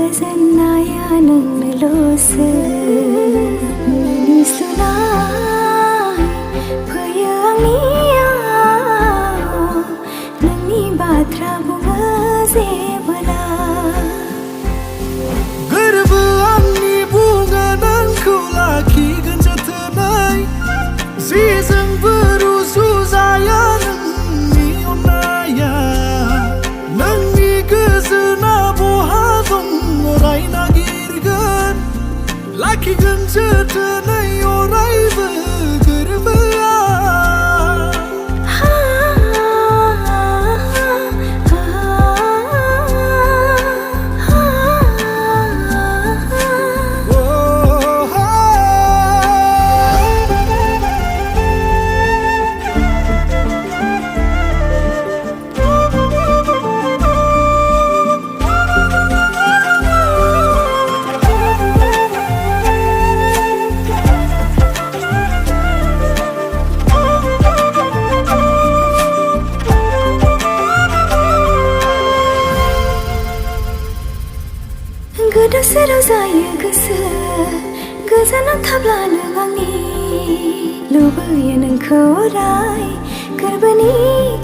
गोजोननाया नोंनोल'सो मिनिस्लुनाय फैयो आंनियाव नोंनि बाथ्रा बुङो जेबोला गोरबो आंनि बुङो नोंखौ लाखिगोन जोथोनै जेजोंबो रुजुजाया नोंनि अननाया नोंनि गोजोना बहा दं अराय नागिरगोन लाखिगोन जोथोनै अरायबो गोरबोआ गोदाव सोराव जायो गोसो गोजानाव थाब्ला नों आंनि लुबैयो नोंखौ अराय गोरबोनि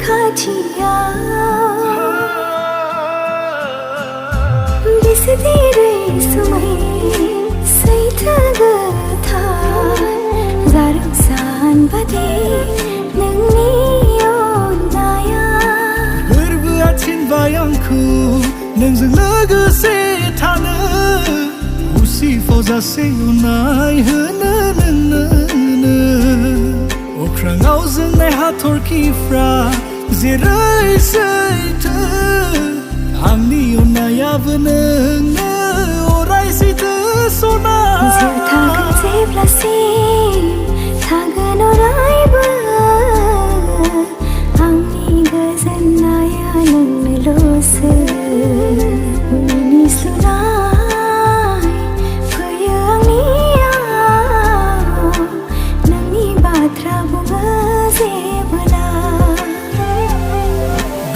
खाथियाव बेसेदि रैसुमै सैथो गोथार जारुं सान बादि नोंनि अननाया गोरबोआ थिनबाय आंखौ नोंजों लोगोसे थानो उसिफाव जासे अननाय होनो नोंनो अख्राङाव जोंनाय हाथरखिफ्रा जेरै सैथो आंनि अननायाबो नोंनो अराय सैथो सना थागोन जेब्लासिम थागोन अरायबो आंनि गोजोननाया नोंनोल'सो मिनिस्लुनाय फैयो आंनियाव नोंनि बाथ्रा बुङो जेबोला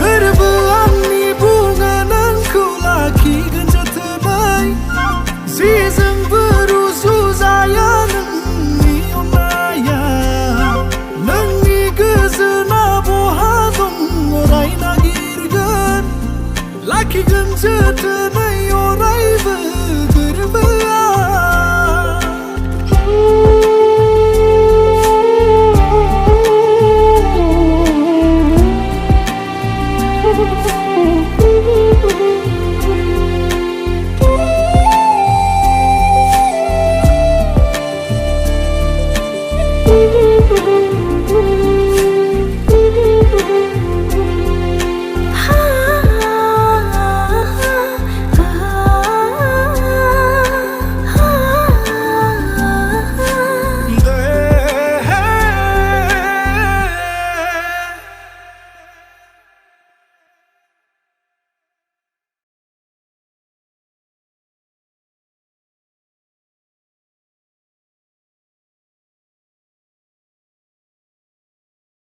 गोरबो आंनि बुङो नोंखौ लाखिगोन जोथोनै जेजोंबो रुजुजाया नोंनि अननाया नोंनि गोजोना बहा दं अराय नागिरगोन लाखिगोन जोथोनै अरायबो गोरबोआ